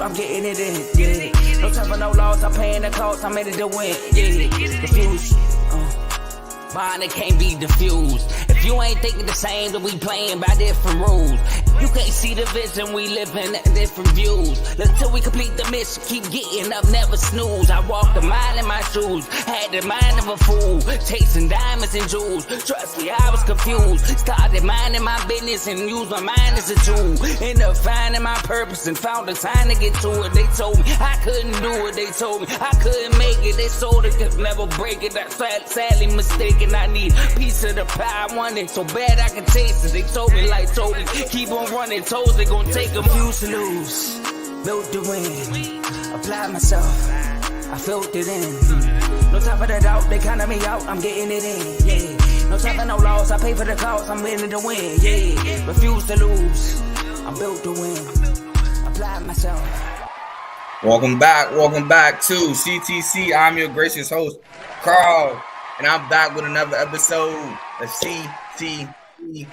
I'm getting it in, yeah. No time for no loss, I'm paying the cost, I'm ready to win, yeah. Diffuse, mine, it can't be diffused. If you ain't thinking the same, then we playing by different rules. You can't see the vision, we living at different views. Until we complete the mission, keep getting up, never snooze. I walked a mile in my shoes, had the mind of a fool, chasing diamonds and jewels. Trust me, I was confused. Started minding my business and used my mind as a tool. Ended up finding my purpose and found the time to get to it. They told me I couldn't do it. They told me I couldn't make it. They sold it, could never break it. That's sadly mistaken. I need a piece of the pie. I want it so bad I can taste it. They told me like told me, keep on running. Toes they gon' take them. Used to lose, built to win. Applied myself, I felt it in. No time for the doubt, they counted me out. I'm getting it in, yeah. No time for no loss, I pay for the cost. I'm winning to win, yeah. Refuse to lose, I'm built to win. Applied myself. Welcome back to CTC. I'm your gracious host, Carl, and I'm back with another episode of CTC. We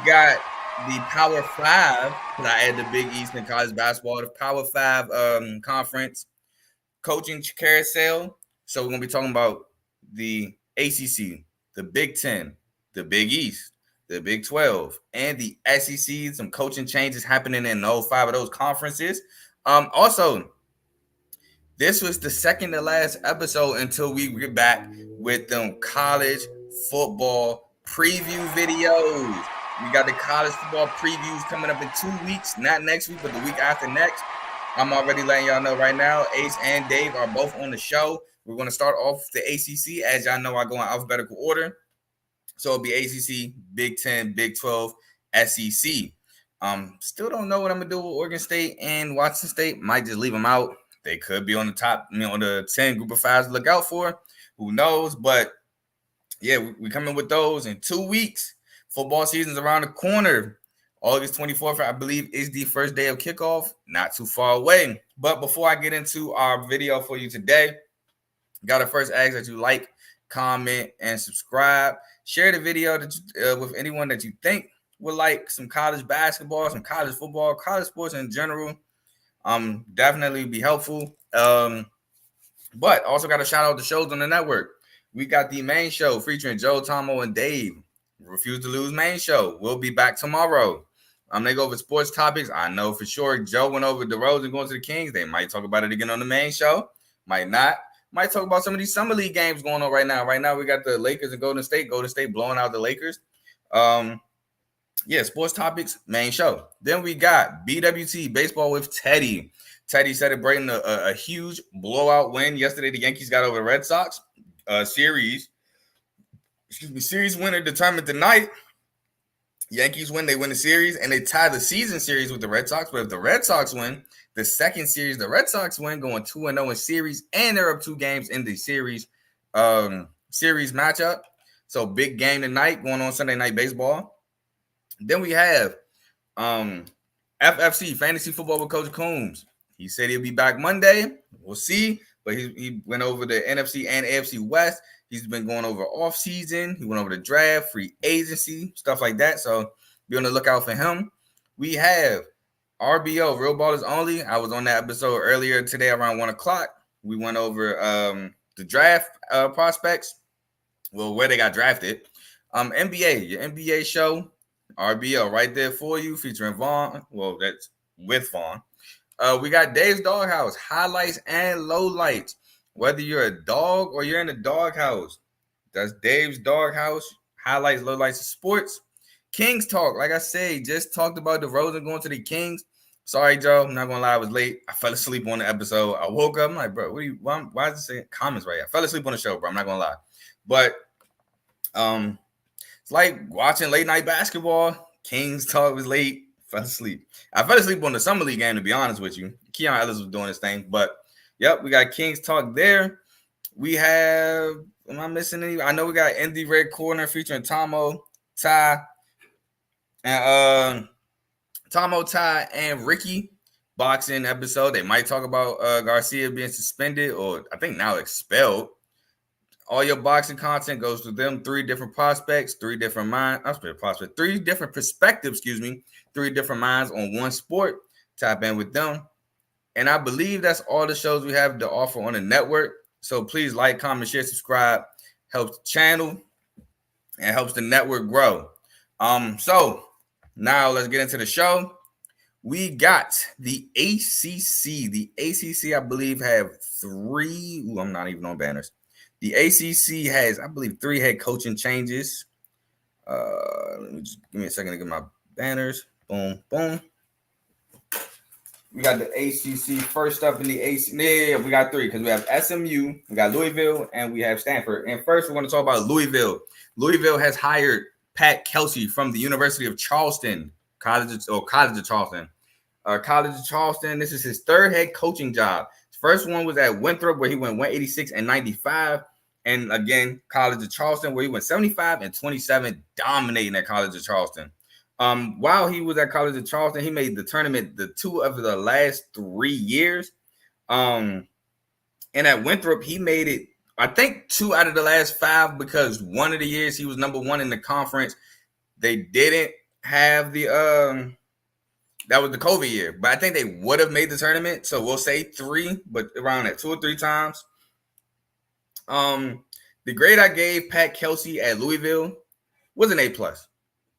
got the Power 5, because I added the Big East in college basketball, the Power 5 conference coaching carousel. So we're going to be talking about the ACC, the Big 10, the Big East, the Big 12, and the SEC. Some coaching changes happening in all 5 of those conferences. Also, this was the second to last episode until we get back with them college football preview videos. We got the college football previews coming up in 2 weeks, not next week, but the week after next. I'm already letting y'all know right now, Ace and Dave are both on the show. We're going to start off the ACC. As y'all know, I go in alphabetical order. So it'll be ACC, Big 10, Big 12, SEC. Still don't know what I'm going to do with Oregon State and Washington State. Might just leave them out. They could be on the top, on the 10 group of 5s to look out for. Who knows? But, yeah, we coming with those in 2 weeks. Football season's around the corner. August 24th, I believe, is the first day of kickoff. Not too far away. But before I get into our video for you today, got to first ask that you like, comment, and subscribe. Share the video with anyone that you think would like some college basketball, some college football, college sports in general. Definitely be helpful. But also got to shout out the shows on the network. We got the main show featuring Joe, Tomo, and Dave. Refuse to Lose main show. We'll be back tomorrow. They go over sports topics. I know for sure Joe went over the Rose and going to the Kings. They might talk about it again on the main show. Might not. Might talk about some of these summer league games going on right now. Right now we got the Lakers and Golden State. Golden State blowing out the Lakers. Sports topics, main show. Then we got BWT, Baseball with Teddy. Teddy celebrating a huge blowout win. Yesterday, the Yankees got over the Red Sox series. Series winner determined tonight. Yankees win, they win the series, and they tie the season series with the Red Sox. But if the Red Sox win, the second series, the Red Sox win, going 2-0 in series, and they're up 2 games in the series matchup. So big game tonight going on Sunday Night Baseball. Then we have FFC, Fantasy Football with Coach Coombs. He said he'll be back Monday. We'll see. But he went over the NFC and AFC West. He's been going over off season. He went over the draft, free agency, stuff like that. So be on the lookout for him. We have RBO, Real Ballers Only. I was on that episode earlier today around 1 o'clock. We went over the draft prospects, well, where they got drafted. NBA, your NBA show, RBO, right there for you, featuring Vaughn. Well, that's with Vaughn. We got Dave's Doghouse, highlights and lowlights. Whether you're a dog or you're in the doghouse, that's Dave's Doghouse, highlights, lowlights of sports. Kings Talk, like I say, just talked about DeRozan going to the Kings. Sorry, Joe, I'm not going to lie, I was late. I fell asleep on the episode. I woke up, I'm like, bro, why is it saying comments right here? I fell asleep on the show, bro, I'm not going to lie. But it's like watching late night basketball. Kings Talk was late, fell asleep. I fell asleep on the Summer League game, to be honest with you. Keon Ellis was doing his thing, but yep, we got Kings Talk there. We have, am I missing any? I know we got Indie Red Corner featuring Tomo, Ty, and Ricky boxing episode. They might talk about Garcia being suspended or I think now expelled. All your boxing content goes to them. 3 different prospects, 3 different minds. 3 different perspectives, 3 different minds on one sport. Tap in with them. And I believe that's all the shows we have to offer on the network. So please like, comment, share, subscribe. Helps the channel and helps the network grow. So now let's get into the show. We got the ACC. The ACC, I believe, have three. I'm not even on banners. The ACC has, I believe, 3 head coaching changes. Let me just give me a second to get my banners. Boom, boom. We got the ACC first up in the ACC. Yeah, we got 3 because we have SMU, we got Louisville, and we have Stanford. And first, we're going to talk about Louisville. Louisville has hired Pat Kelsey from the University of Charleston, College of Charleston. College of Charleston. This is his 3rd head coaching job. His first one was at Winthrop, where he went 186 and 95. And again, College of Charleston, where he went 75 and 27, dominating at College of Charleston. While he was at College of Charleston, he made the tournament the 2 of the last 3 years. And at Winthrop, he made it, I think, 2 out of the last 5 because one of the years he was number 1 in the conference. They didn't have the that was the COVID year, but I think they would have made the tournament. So we'll say 3, but around that 2 or 3 times. The grade I gave Pat Kelsey at Louisville was an A+.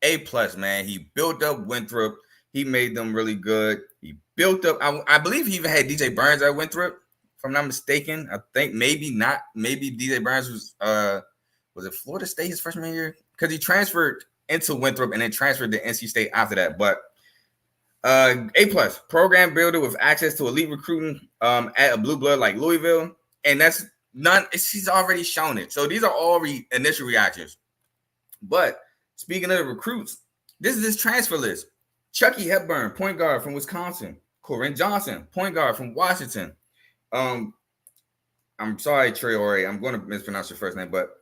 A+, man. He built up Winthrop. He made them really good. He built up. I believe he even had DJ Burns at Winthrop, if I'm not mistaken. I think maybe not. Maybe DJ Burns was it Florida State his freshman year? Because he transferred into Winthrop and then transferred to NC State after that. But A+, program builder with access to elite recruiting at a blue blood like Louisville. And that's none. She's already shown it. So these are all initial reactions. But speaking of the recruits, this is his transfer list. Chucky Hepburn, point guard from Wisconsin. Corinne Johnson, point guard from Washington. I'm sorry, Traore. I'm going to mispronounce your first name, but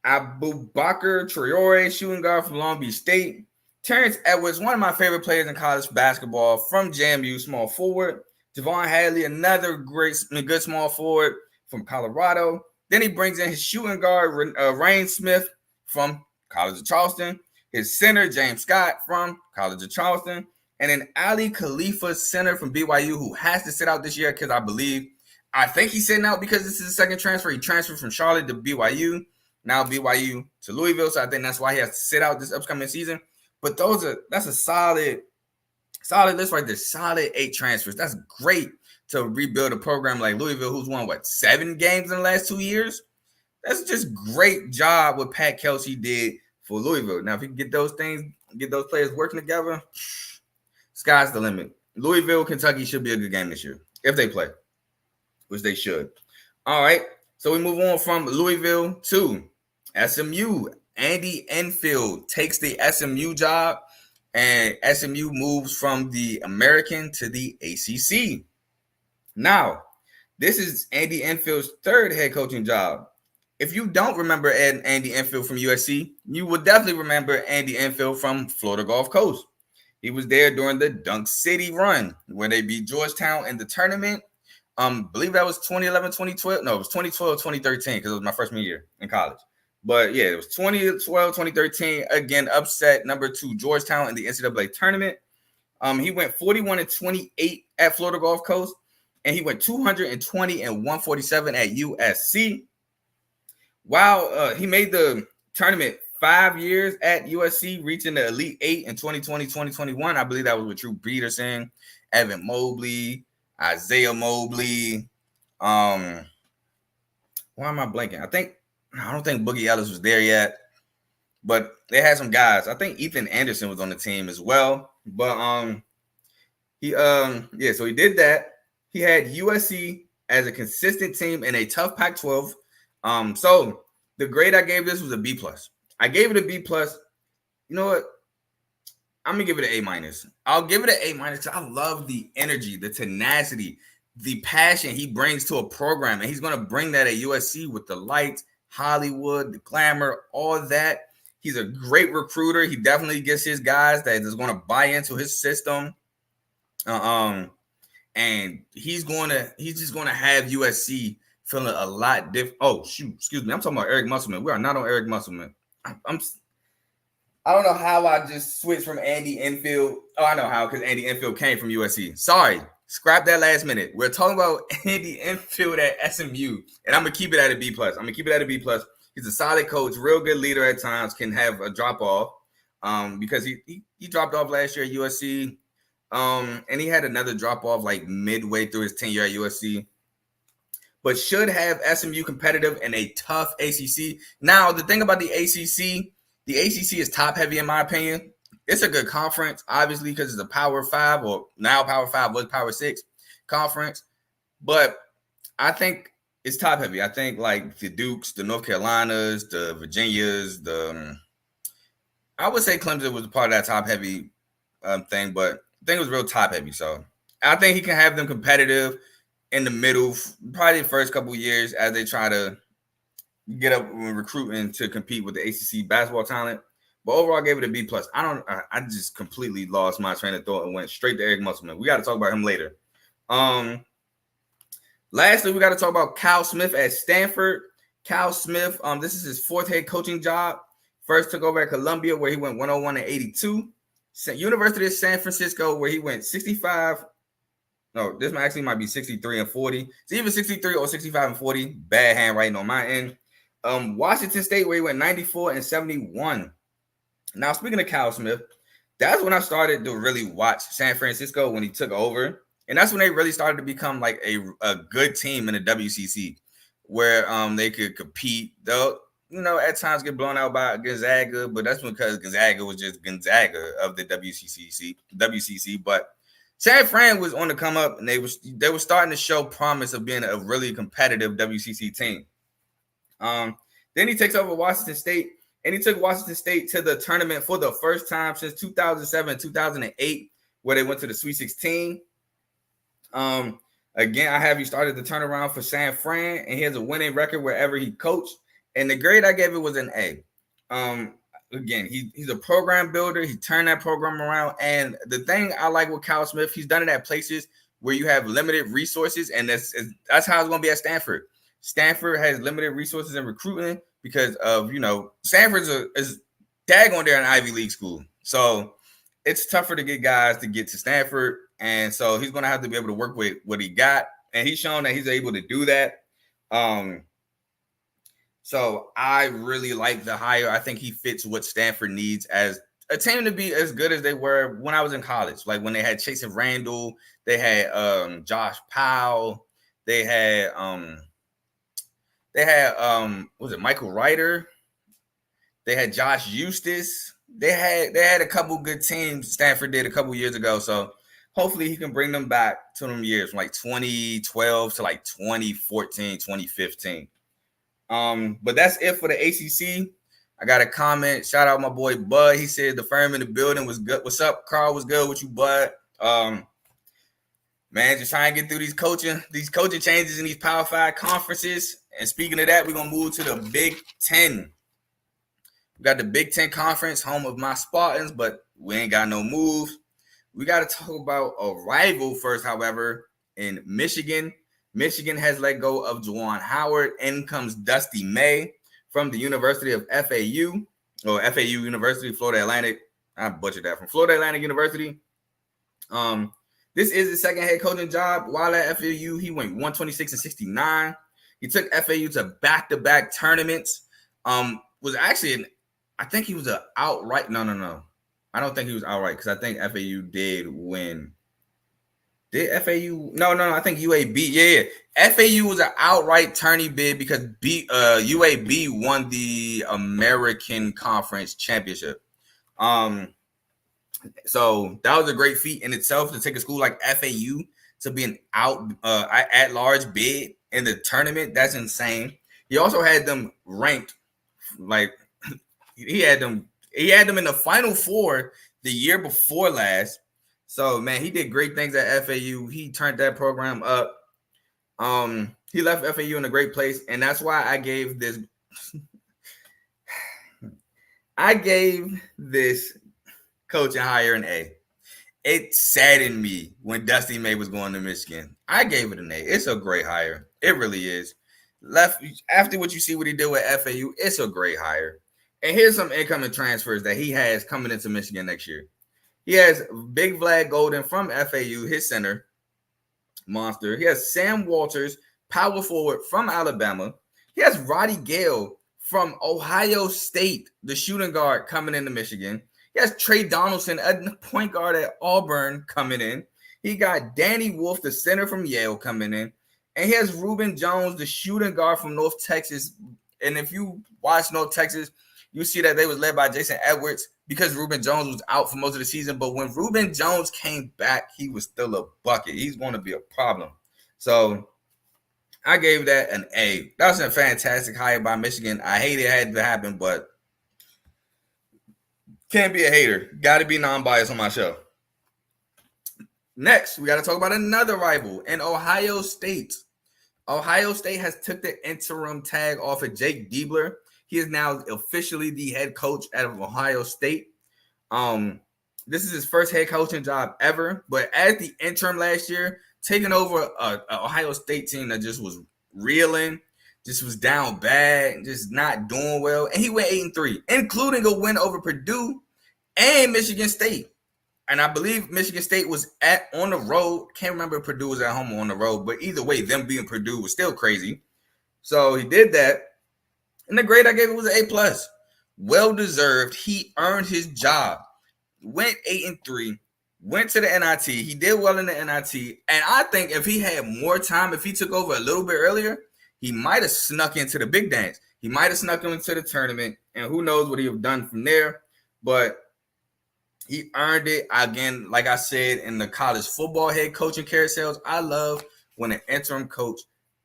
Abubakar Traore, shooting guard from Long Beach State. Terrence Edwards, one of my favorite players in college basketball from JMU, small forward. Javon Hadley, another good small forward from Colorado. Then he brings in his shooting guard, Rain Smith from College of Charleston. His center, James Scott from College of Charleston. And then Ali Khalifa, center from BYU, who has to sit out this year because I think he's sitting out because this is his second transfer. He transferred from Charlotte to BYU, now BYU to Louisville. So I think that's why he has to sit out this upcoming season. But that's a solid list right there. Solid 8 transfers. That's great to rebuild a program like Louisville, who's won, 7 games in the last 2 years? That's just great job what Pat Kelsey did for Louisville. Now, if he can get those players working together, sky's the limit. Louisville, Kentucky should be a good game this year if they play, which they should. All right, so we move on from Louisville to SMU. Andy Enfield takes the SMU job, and SMU moves from the American to the ACC. Now, this is Andy Enfield's 3rd head coaching job. If you don't remember Andy Enfield from USC, you will definitely remember Andy Enfield from Florida Gulf Coast. He was there during the Dunk City run when they beat Georgetown in the tournament. I believe that was 2011, 2012. No, it was 2012, 2013 because it was my freshman year in college. But yeah, it was 2012, 2013. Again, upset number 2 Georgetown in the NCAA tournament. He went 41 and 28 at Florida Gulf Coast, and he went 220 and 147 at USC. While he made the tournament 5 years at USC, reaching the Elite 8 in 2020, 2021. I believe that was with Drew Peterson, Evan Mobley, Isaiah Mobley. Why am I blanking? I don't think Boogie Ellis was there yet, but they had some guys. I think Ethan Anderson was on the team as well. But so he did that. He had USC as a consistent team in a tough Pac-12. So the grade I gave this was a B+. I gave it a B+. You know what? I'm gonna give it an A-. I'll give it an A- because I love the energy, the tenacity, the passion he brings to a program, and he's gonna bring that at USC with the lights, Hollywood, the glamour, all that. He's a great recruiter. He definitely gets his guys that is going to buy into his system. And he's just going to have USC feeling a lot different. Oh, shoot. Excuse me. I'm talking about Eric Musselman. We are not on Eric Musselman. I don't know how I just switched from Andy Enfield. Oh, I know how, because Andy Enfield came from USC. Sorry. Scrap that last minute. We're talking about Andy Enfield at SMU, and I'm gonna keep it at a B plus. He's a solid coach, real good leader at times. Can have a drop off, because he dropped off last year at USC, and he had another drop off like midway through his tenure at USC. But should have SMU competitive in a tough ACC. Now the thing about the ACC is top heavy in my opinion. It's a good conference, obviously, because it's a Power 5, or now Power 5 was Power 6 conference. But I think it's top heavy. I think like the Dukes, the North Carolinas, the Virginias, I would say Clemson was a part of that top heavy thing, but I think it was real top heavy. So I think he can have them competitive in the middle, probably the first couple of years as they try to get up in recruiting to compete with the ACC basketball talent. But overall, I gave it a B plus. I just completely lost my train of thought and went straight to Eric Musselman. We got to talk about him later. Lastly, we got to talk about Cal Smith at Stanford. Cal Smith, this is his fourth head coaching job. First took over at Columbia, where he went 101-82. University of San Francisco, where he went 65. No, this actually might be 63-40. It's either 63 or 65-40. Bad handwriting on my end. Washington State, where he went 94-71. Now, speaking of Cal Smith, that's when I started to really watch San Francisco when he took over. And that's when they really started to become like a good team in the WCC, where they could compete. They'll, at times get blown out by Gonzaga, but that's because Gonzaga was just Gonzaga of the WCC. But San Fran was on the come up, and they were starting to show promise of being a really competitive WCC team. Then he takes over Washington State. And he took Washington State to the tournament for the first time since 2007, 2008, where they went to the Sweet 16. Again, I have he started the turnaround for San Fran, and he has a winning record wherever he coached. And the grade I gave it was an A. Again, he's a program builder. He turned that program around. And the thing I like with Cal Smith, he's done it at places where you have limited resources, and that's how it's going to be at Stanford. Stanford has limited resources in recruiting, because of, Stanford is daggone there an Ivy League school. So it's tougher to get guys to get to Stanford. And so he's going to have to be able to work with what he got. And he's shown that he's able to do that. So I really like the hire. I think he fits what Stanford needs as a team to be as good as they were when I was in college. Like when they had Chase and Randall, they had Josh Powell, they had was it Michael Ryder? They had Josh Eustace. They had a couple good teams Stanford did a couple years ago. So hopefully he can bring them back to them years from like 2012 to like 2014, 2015. But that's it for the ACC. I got a comment. Shout out my boy Bud. He said the firm in the building was good. What's up, Carl? What's good with you, Bud? Man, just trying to get through these coaching changes in these Power 5 conferences. And speaking of that, we're going to move to the Big Ten. We got the Big Ten Conference, home of my Spartans, but we ain't got no moves. We got to talk about a rival first, however, in Michigan. Michigan has let go of Juwan Howard. In comes Dusty May from the University of FAU, or FAU University, Florida Atlantic. I butchered that. From Florida Atlantic University. This is his second head coaching job. While at FAU, he went 126-69. He took FAU to back-to-back tournaments. Was actually, I think he was an outright. No. I don't think he was outright, because I think FAU did win. Did FAU? No. I think UAB. Yeah. FAU was an outright tourney bid because UAB won the American Conference Championship. So that was a great feat in itself to take a school like FAU to be an at-large bid in the tournament. That's insane. He also had them ranked, like he had them in the Final Four the year before last. So man, he did great things at FAU. He turned that program up. He left FAU in a great place, and that's why I gave this. I gave this coaching hire an A. It saddened me when Dusty May was going to Michigan. I gave it an A. It's a great hire. It really is. Left after what you see what he did with FAU, it's a great hire. And here's some incoming transfers that he has coming into Michigan next year. He has Big Vlad Golden from FAU, his center. monster. He has Sam Walters, power forward from Alabama. He has Roddy Gale from Ohio State, the shooting guard coming into Michigan. He has Trey Donaldson, a point guard at Auburn, coming in. He got Danny Wolf, the center from Yale, coming in. And he has Reuben Jones, the shooting guard from North Texas. And if you watch North Texas, you see that they was led by Jason Edwards because Reuben Jones was out for most of the season. But when Reuben Jones came back, he was still a bucket. He's going to be a problem. So I gave that an A. That was a fantastic hire by Michigan. I hate it had to happen, but can't be a hater. Got to be non-biased on my show. Next, we got to talk about another rival in Ohio State. Ohio State has took the interim tag off of Jake Diebler. He is now officially the head coach at Ohio State. This is his first head coaching job ever. But as the interim last year, taking over an Ohio State team that just was reeling, just was down bad, just not doing well. And he went 8-3, including a win over Purdue and Michigan State. And I believe Michigan State was on the road. Can't remember if Purdue was at home or on the road. But either way, them being Purdue was still crazy. So he did that. And the grade I gave it was an A+. Well-deserved. He earned his job. Went 8-3. Went to the NIT. He did well in the NIT. And I think if he had more time, if he took over a little bit earlier, he might have snuck into the big dance. He might have snuck into the tournament. And who knows what he would have done from there. But he earned it. Again, like I said, in the college football head coaching carousels, I love when an interim coach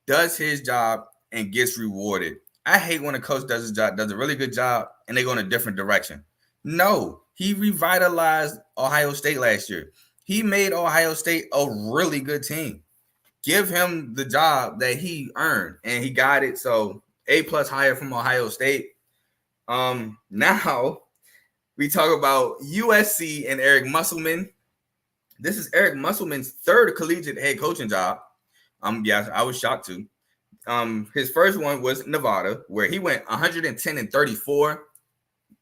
does his job and gets rewarded. I hate when a coach does his job, does a really good job, and they go in a different direction. No, he revitalized Ohio State last year. He made Ohio State a really good team. Give him the job that he earned, and he got it. So A+ hire from Ohio State. Now we talk about USC and Eric Musselman. This is Eric Musselman's third collegiate head coaching job. Yeah, I was shocked too. His first one was Nevada, where he went 110-34.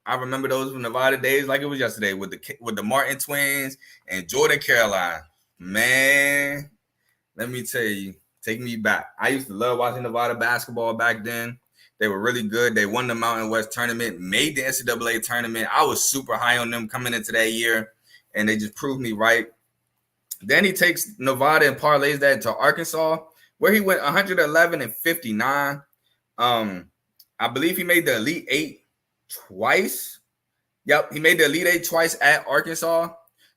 I remember those Nevada days like it was yesterday with the Martin twins and Jordan Caroline. Man, let me tell you, take me back. I used to love watching Nevada basketball back then. They were really good. They won the Mountain West tournament, made the NCAA tournament. I was super high on them coming into that year, and they just proved me right. Then he takes Nevada and parlays that to Arkansas, where he went 111-59. I believe he made the Elite Eight twice. Yep, he made the Elite Eight twice at Arkansas.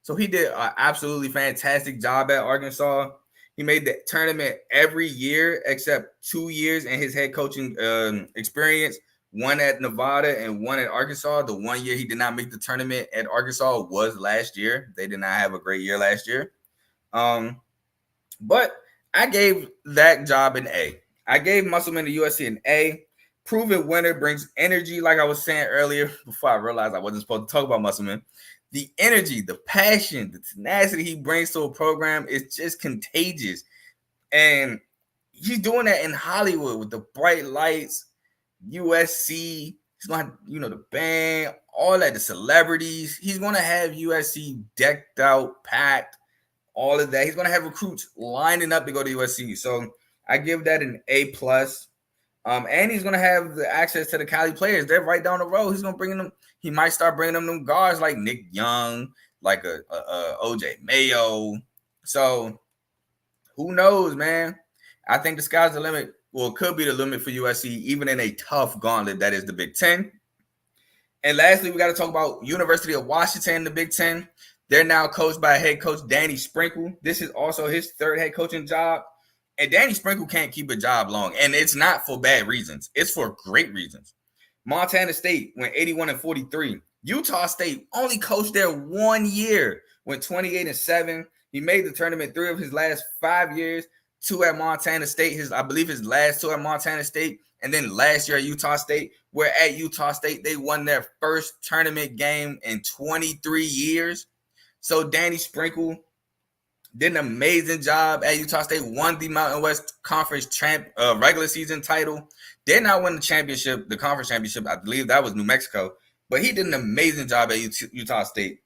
So he did an absolutely fantastic job at Arkansas. He made the tournament every year except 2 years in his head coaching experience, one at Nevada and one at Arkansas. The 1 year he did not make the tournament at Arkansas was last year. They did not have a great year last year. But I gave that job an A. I gave Musselman to USC an A. Proven winner brings energy, like I was saying earlier before I realized I wasn't supposed to talk about Musselman. The energy, the passion, the tenacity he brings to a program is just contagious. And he's doing that in Hollywood with the bright lights, USC. He's going to have, the band, all that, the celebrities. He's going to have USC decked out, packed, all of that. He's going to have recruits lining up to go to USC. So I give that an A+. And he's going to have the access to the Cali players. They're right down the road. He's going to bring them. He might start bringing them guards like Nick Young, like a OJ Mayo. So who knows, man? I think the sky's the limit. Well, it could be the limit for USC, even in a tough gauntlet that is the Big Ten. And lastly, we got to talk about University of Washington in the Big Ten. They're now coached by head coach Danny Sprinkle. This is also his third head coaching job. And Danny Sprinkle can't keep a job long. And it's not for bad reasons. It's for great reasons. Montana State went 81-43. Utah State only coached there 1 year, went 28-7. He made the tournament 3 of his last 5 years, 2 at Montana State. I believe his last 2 at Montana State, and then last year at Utah State, where at Utah State they won their first tournament game in 23 years. So Danny Sprinkle did an amazing job at Utah State, won the Mountain West Conference regular season title. Did not win the championship, the conference championship. I believe that was New Mexico. But he did an amazing job at Utah State.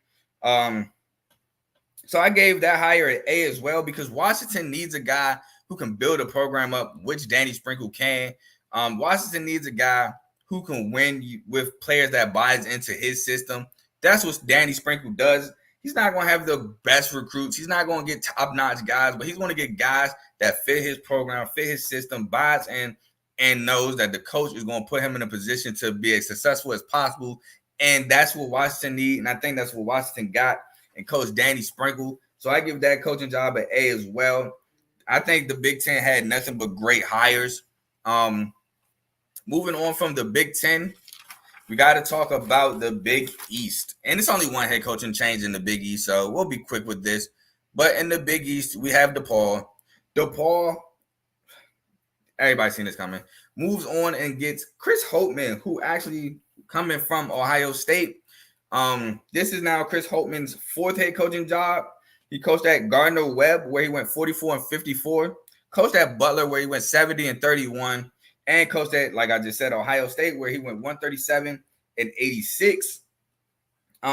So I gave that hire an A as well because Washington needs a guy who can build a program up, which Danny Sprinkle can. Washington needs a guy who can win with players that buys into his system. That's what Danny Sprinkle does. He's not going to have the best recruits. He's not going to get top-notch guys, but he's going to get guys that fit his program, fit his system, buys in, and knows that the coach is going to put him in a position to be as successful as possible. And that's what Washington needs, and I think that's what Washington got in Coach Danny Sprinkle. So I give that coaching job an A as well. I think the Big Ten had nothing but great hires. Moving on from the Big Ten, we got to talk about the Big East. And it's only one head coaching change in the Big East, so we'll be quick with this. But in the Big East, we have DePaul. DePaul, everybody's seen this coming, moves on and gets Chris Holtmann, who actually coming from Ohio State. This is now Chris Holtmann's fourth head coaching job. He coached at Gardner-Webb, where he went 44-54. Coached at Butler, where he went 70-31. And coached at, like I just said, Ohio State, where he went 137-86.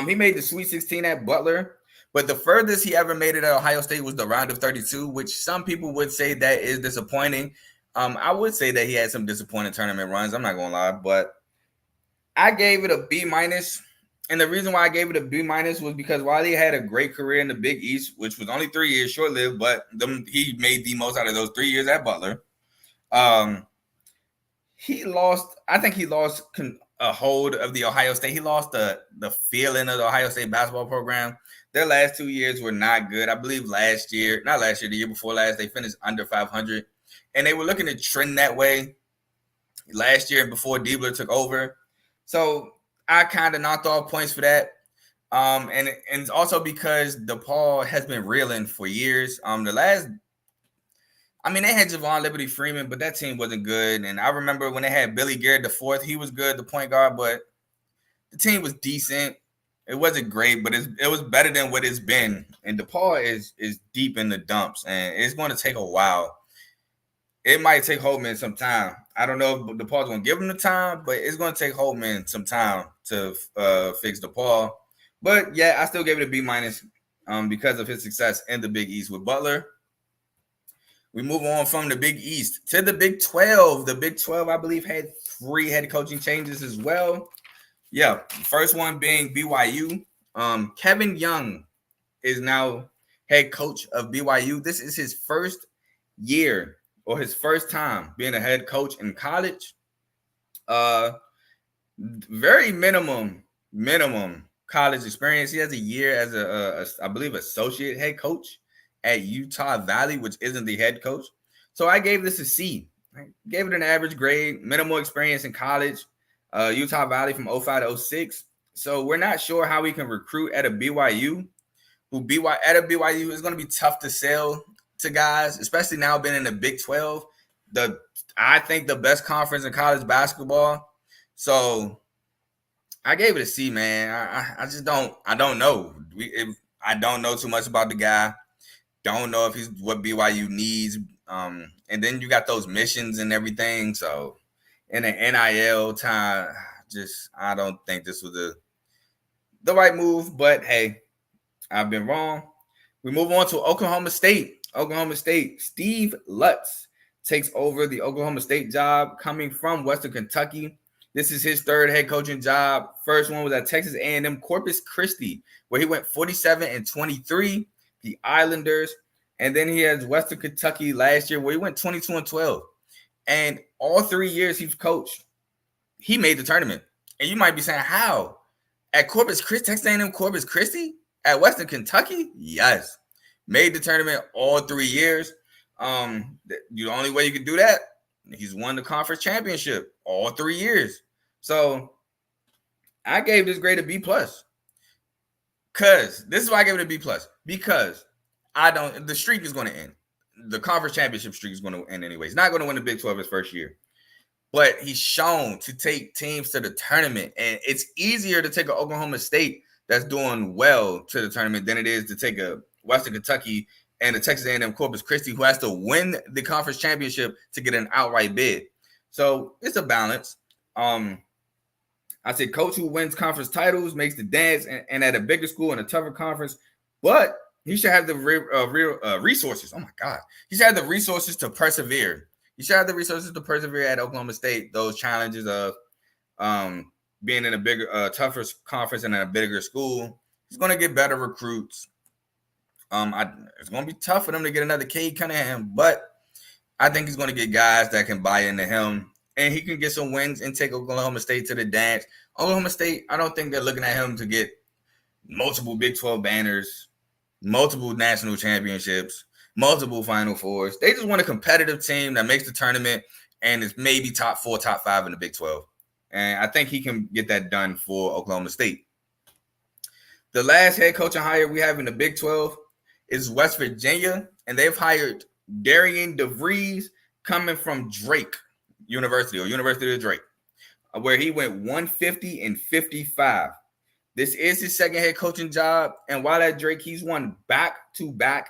He made the Sweet 16 at Butler. But the furthest he ever made it at Ohio State was the round of 32, which some people would say that is disappointing. I would say that he had some disappointing tournament runs. I'm not going to lie. But I gave it a B-. And the reason why I gave it a B- was because while he had a great career in the Big East, which was only 3 years, short-lived, but he made the most out of those 3 years at Butler. He lost a hold of the Ohio State. He lost the feeling of the Ohio State basketball program. Their last 2 years were not good. I believe the year before last, they finished under 500. And they were looking to trend that way last year before Diebler took over. So I kind of knocked off points for that. And it's also because DePaul has been reeling for years. They had Javon Liberty Freeman, but that team wasn't good. And I remember when they had Billy Garrett IV, he was good, the point guard, but the team was decent. It wasn't great, but it was better than what it's been. And DePaul is deep in the dumps, and it's going to take a while. It might take Holtmann some time. I don't know if DePaul's going to give him the time, but it's going to take Holtmann some time to fix DePaul. But, yeah, I still gave it a B- because of his success in the Big East with Butler. We move on from the Big East to the Big 12. The Big 12, I believe, had 3 head coaching changes as well. Yeah, first one being BYU. Kevin Young is now head coach of BYU. This is his first year or his first time being a head coach in college. Very minimum college experience. He has a year as I believe, associate head coach at Utah Valley, which isn't the head coach. So I gave this a C. I gave it an average grade, minimal experience in college. Utah Valley from 05 to 06. So we're not sure how we can recruit at a BYU. At a BYU is going to be tough to sell to guys, especially now being in the Big 12. I think the best conference in college basketball. So I gave it a C, man. I don't know. I don't know too much about the guy. Don't know if he's what BYU needs. And then you got those missions and everything. So in the NIL time, I don't think this was the right move. But hey, I've been wrong. We move on to Oklahoma State. Steve Lutz takes over the Oklahoma State job coming from Western Kentucky. This is his third head coaching job. First one was at Texas A&M Corpus Christi, where he went 47-23. The Islanders, and then he has Western Kentucky last year where he went 22-12. And all 3 years he's coached, he made the tournament. And you might be saying, how? At Corpus Christi, Texas A&M Corpus Christi? At Western Kentucky? Yes. Made the tournament all 3 years. The only way you can do that, he's won the conference championship all 3 years. So I gave this grade a B+. Because this is why I gave it a B+. Because the streak is going to end. The conference championship streak is going to end anyway. He's not going to win the Big 12 his first year. But he's shown to take teams to the tournament. And it's easier to take an Oklahoma State that's doing well to the tournament than it is to take a Western Kentucky and a Texas A&M Corpus Christi who has to win the conference championship to get an outright bid. So it's a balance. I said coach who wins conference titles makes the dance and at a bigger school in a tougher conference. But he should have the real resources. Oh my God, he should have the resources to persevere. He should have the resources to persevere at Oklahoma State. Those challenges of being in a bigger, tougher conference and in a bigger school. He's going to get better recruits. It's going to be tough for them to get another Cade Cunningham, but I think he's going to get guys that can buy into him, and he can get some wins and take Oklahoma State to the dance. Oklahoma State, I don't think they're looking at him to get multiple Big 12 banners, multiple national championships, multiple Final Fours. They just want a competitive team that makes the tournament and is maybe top 4, top 5 in the Big 12. And I think he can get that done for Oklahoma State. The last head coaching hire we have in the Big 12 is West Virginia, and they've hired Darian DeVries coming from Drake University or University of Drake, where he went 150 and 55. This is his second head coaching job, and while at Drake, he's won back-to-back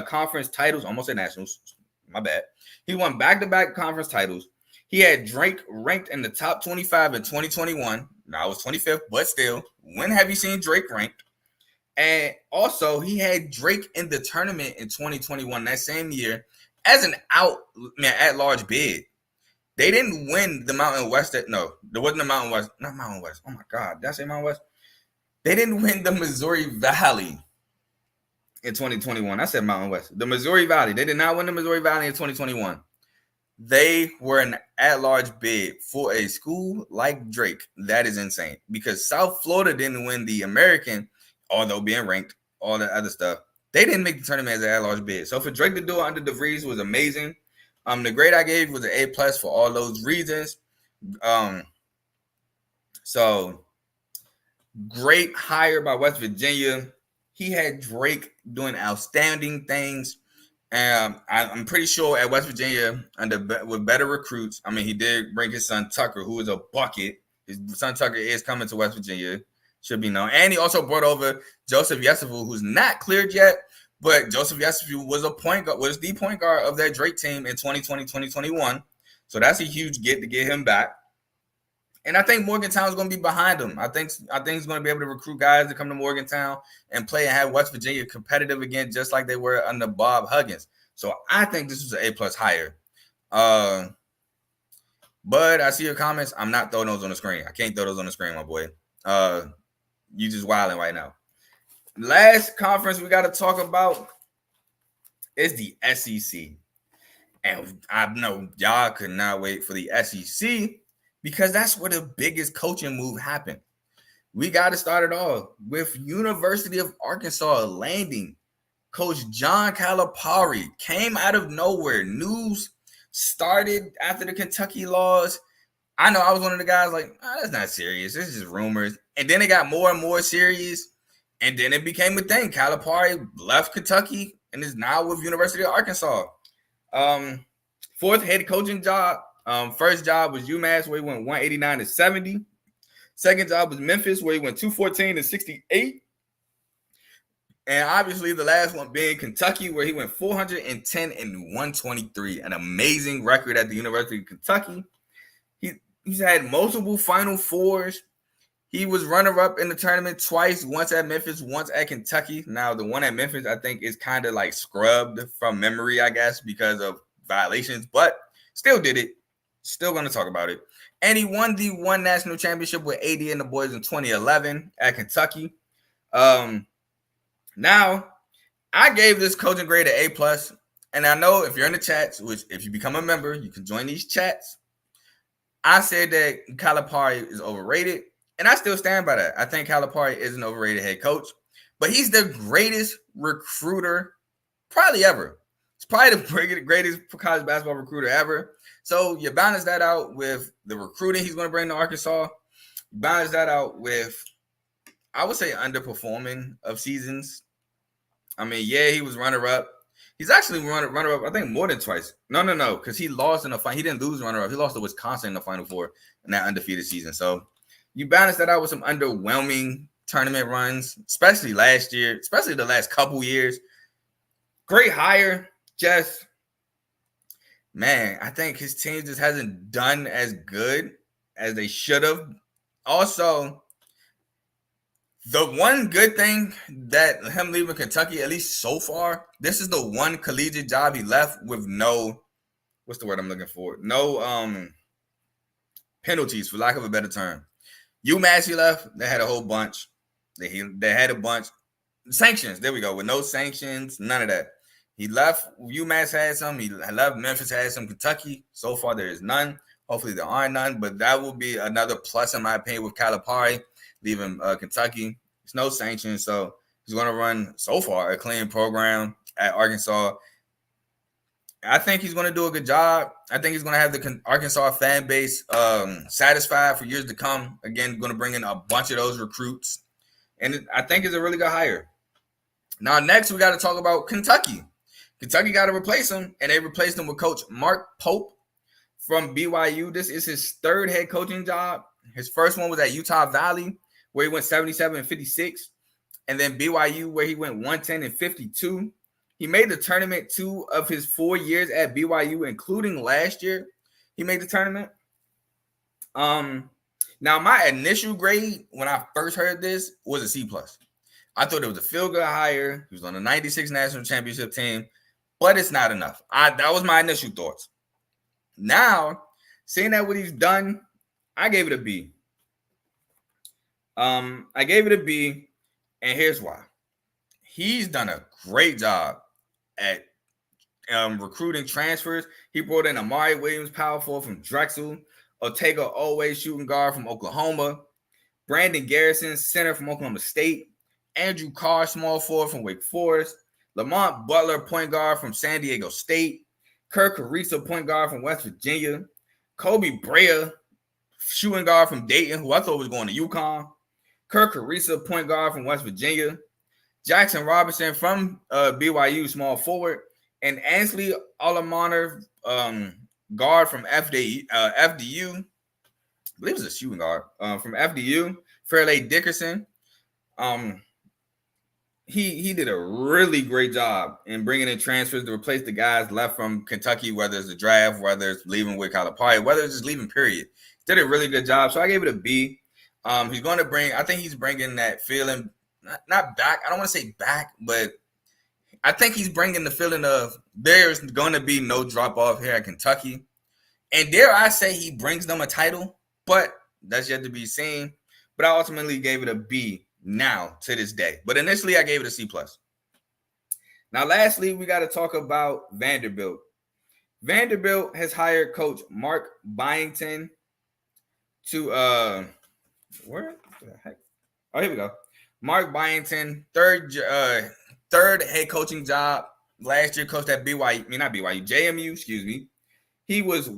conference titles. Almost at nationals, my bad. He won back-to-back conference titles. He had Drake ranked in the top 25 in 2021. Now it was 25th, but still, when have you seen Drake ranked? And also, he had Drake in the tournament in 2021, that same year, as an at-large bid. They didn't win the Mountain West. No, there wasn't a Mountain West. Not Mountain West. Oh, my God. Did I say Mountain West? They didn't win the Missouri Valley in 2021. I said Mountain West. The Missouri Valley. They did not win the Missouri Valley in 2021. They were an at-large bid for a school like Drake. That is insane because South Florida didn't win the American, although being ranked, all that other stuff. They didn't make the tournament as an at-large bid. So for Drake to do it under DeVries was amazing. The grade I gave was an A+ for all those reasons. So great hire by West Virginia. He had Drake doing outstanding things. I'm pretty sure at West Virginia, with better recruits, I mean, he did bring his son Tucker, who is a bucket. His son Tucker is coming to West Virginia, should be known. And he also brought over Joseph Yesufu, who's not cleared yet, but Joseph Yesufu was the point guard of that Drake team in 2020, 2021. So that's a huge get to get him back. And I think Morgantown is going to be behind him. I think he's going to be able to recruit guys to come to Morgantown and play and have West Virginia competitive again, just like they were under Bob Huggins. So I think this was an A+ hire. But I see your comments. I'm not throwing those on the screen. I can't throw those on the screen, my boy. You just wilding right now. Last conference we got to talk about is the SEC. And I know y'all could not wait for the SEC because that's where the biggest coaching move happened. We got to start it off with University of Arkansas landing Coach John Calipari. Came out of nowhere. News started after the Kentucky loss. I know I was one of the guys like, that's not serious. This is just rumors. And then it got more and more serious. And then it became a thing. Calipari left Kentucky and is now with University of Arkansas. Fourth head coaching job. First job was UMass, where he went 189 to 70. Second job was Memphis, where he went 214 to 68. And obviously the last one being Kentucky, where he went 410 and 123. An amazing record at the University of Kentucky. He's had multiple Final Fours. He was runner-up in the tournament twice, once at Memphis, once at Kentucky. Now, the one at Memphis, I think, is kind of like scrubbed from memory, I guess, because of violations, but still did it. Still going to talk about it. And he won the one national championship with AD and the boys in 2011 at Kentucky. Now, I gave this coaching grade an A+. And I know if you're in the chats, which if you become a member, you can join these chats. I said that Calipari is overrated, and I still stand by that. I think Calipari is an overrated head coach, but he's the greatest recruiter probably ever. It's probably the greatest college basketball recruiter ever. So you balance that out with the recruiting he's going to bring to Arkansas. You balance that out with, I would say, underperforming of seasons. I mean, yeah, he was runner-up. He's actually runner-up, I think, more than twice. No, because he lost in the final. He didn't lose runner-up. He lost to Wisconsin in the Final Four in that undefeated season. So you balance that out with some underwhelming tournament runs, especially last year, especially the last couple years. Great hire. Just, man, I think his team just hasn't done as good as they should have. Also, The one good thing that him leaving Kentucky, at least so far, this is the one collegiate job he left with no, what's the word I'm looking for? No penalties, for lack of a better term. UMass he left, they had a whole bunch. They had a bunch. Sanctions, there we go. With no sanctions, none of that. He left, UMass had some. He left, Memphis had some. Kentucky, so far there is none. Hopefully there are none, but that will be another plus in my opinion with Calipari leaving Kentucky. There's no sanctions, so he's going to run, so far, a clean program at Arkansas. I think he's going to do a good job. I think he's going to have the Arkansas fan base satisfied for years to come. Again, going to bring in a bunch of those recruits. And I think it's a really good hire. Now, next, we got to talk about Kentucky. Kentucky got to replace him, and they replaced him with Coach Mark Pope from BYU. This is his third head coaching job. His first one was at Utah Valley, where he went 77-56. And then BYU, where he went 110-52. He made the tournament 2 of his 4 years at BYU, including last year. He made the tournament. Now, my initial grade when I first heard this was a C+. I thought it was a feel-good hire. He was on the 96 national championship team, but it's not enough. That was my initial thoughts. Now, seeing that what he's done, I gave it a B. I gave it a B, and here's why. He's done a great job at recruiting transfers. He brought in Amari Williams, power forward from Drexel, Ortega Always, shooting guard from Oklahoma, Brandon Garrison, center from Oklahoma State, Andrew Carr, small forward from Wake Forest, Lamont Butler, point guard from San Diego State, Kirk Caruso, point guard from West Virginia, Kobe Brea, shooting guard from Dayton, who I thought was going to UConn, Kirk Caruso, point guard from West Virginia, Jackson Robinson from BYU, small forward, and Ansley Alamaner, guard from FDU. I believe it was a shooting guard from FDU. Fairleigh Dickerson. He did a really great job in bringing in transfers to replace the guys left from Kentucky, whether it's the draft, whether it's leaving with Calipari, whether it's just leaving, period. Did a really good job. So I gave it a B. He's going to bring, I think he's bringing that feeling, not back. I don't want to say back, but I think he's bringing the feeling of there's going to be no drop off here at Kentucky. And dare I say he brings them a title, but that's yet to be seen. But I ultimately gave it a B now to this day. But initially I gave it a C+. Now, lastly, we got to talk about Vanderbilt. Vanderbilt has hired Coach Mark Byington to where the heck? Oh, here we go. Mark Byington, third head coaching job. Last year coached at JMU, excuse me. He was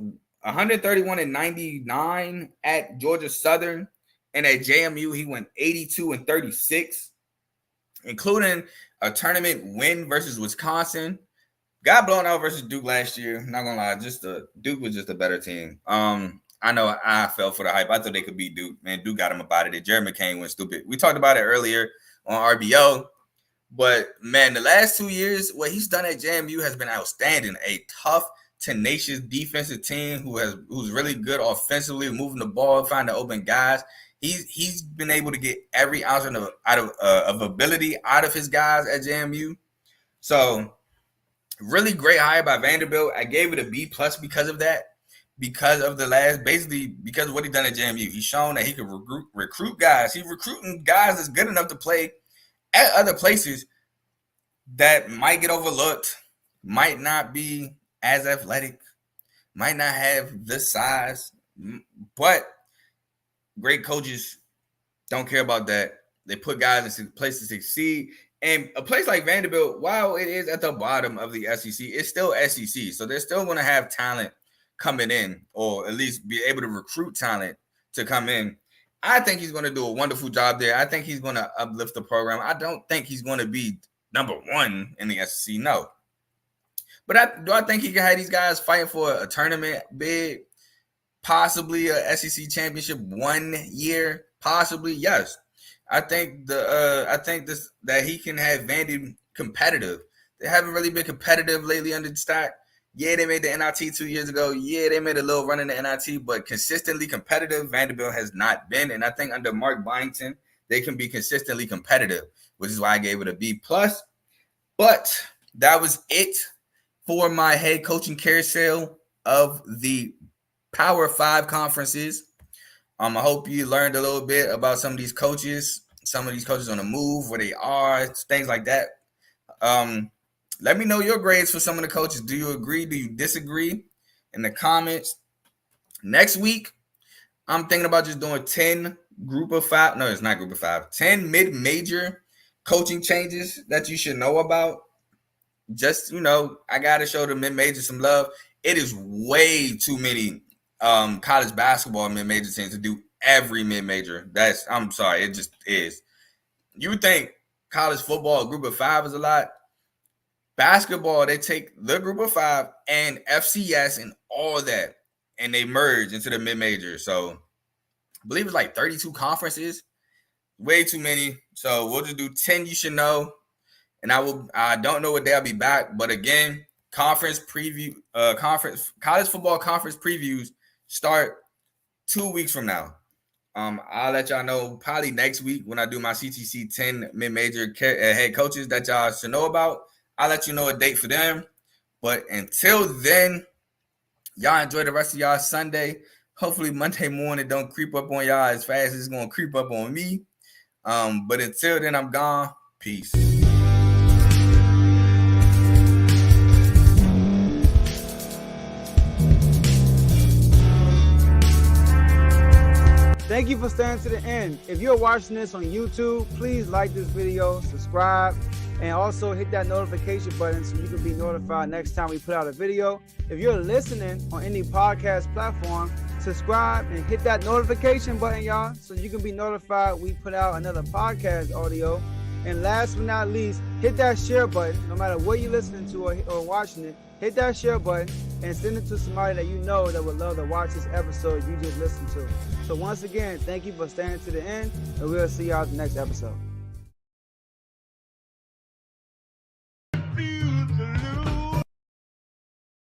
131-99 at Georgia Southern, and at JMU he went 82-36, including a tournament win versus Wisconsin. Got blown out versus Duke last year. Not gonna lie, Duke was just a better team. I know I fell for the hype. I thought they could beat Duke. Man, Duke got him up out of it. Jared McCain went stupid. We talked about it earlier on RBO. But, man, the last 2 years, what he's done at JMU has been outstanding. A tough, tenacious defensive team who's really good offensively, moving the ball, finding open guys. He's been able to get every ounce of ability out of his guys at JMU. So, really great hire by Vanderbilt. I gave it a B+ because of that. Because of because of what he done at JMU. He's shown that he can recruit guys. He's recruiting guys that's good enough to play at other places that might get overlooked, might not be as athletic, might not have the size, but great coaches don't care about that. They put guys in place to succeed. And a place like Vanderbilt, while it is at the bottom of the SEC, it's still SEC. So they're still going to have talent coming in, or at least be able to recruit talent to come in. I think he's going to do a wonderful job there. I think he's going to uplift the program. I don't think he's going to be number one in the SEC, no. But do I think he can have these guys fighting for a tournament bid? Possibly a SEC championship 1 year? Possibly, yes. I think that he can have Vandy competitive. They haven't really been competitive lately under the stack. Yeah, they made the NIT 2 years ago. Yeah, they made a little run in the NIT, but consistently competitive, Vanderbilt has not been. And I think under Mark Byington, they can be consistently competitive, which is why I gave it a B+. But that was it for my head coaching carousel of the Power 5 conferences. I hope you learned a little bit about some of these coaches on the move, where they are, things like that. Let me know your grades for some of the coaches. Do you agree? Do you disagree? In the comments. Next week, I'm thinking about just doing 10 group of 5. No, it's not group of 5. 10 mid-major coaching changes that you should know about. Just, I got to show the mid-major some love. It is way too many college basketball mid-major teams to do every mid-major. I'm sorry, it just is. You would think college football, group of 5 is a lot. Basketball, they take the group of 5 and FCS and all of that, and they merge into the mid-major. So I believe it's like 32 conferences. Way too many. So we'll just do 10 you should know. And I don't know what day I'll be back. But again, college football conference previews start 2 weeks from now. I'll let y'all know probably next week when I do my CTC 10 mid-major head coaches that y'all should know about. I'll let you know a date for them. But until then, y'all enjoy the rest of y'all Sunday. Hopefully Monday morning don't creep up on y'all as fast as it's going to creep up on me. But until then, I'm gone. Peace. Thank you for staying to the end. If you're watching this on YouTube, please like this video, subscribe, and also hit that notification button so you can be notified next time we put out a video. If you're listening on any podcast platform, subscribe and hit that notification button, y'all, so you can be notified we put out another podcast audio. And last but not least, hit that share button. No matter what you're listening to or watching it, hit that share button and send it to somebody that you know that would love to watch this episode you just listened to. So once again, thank you for staying to the end, and we'll see y'all at the next episode.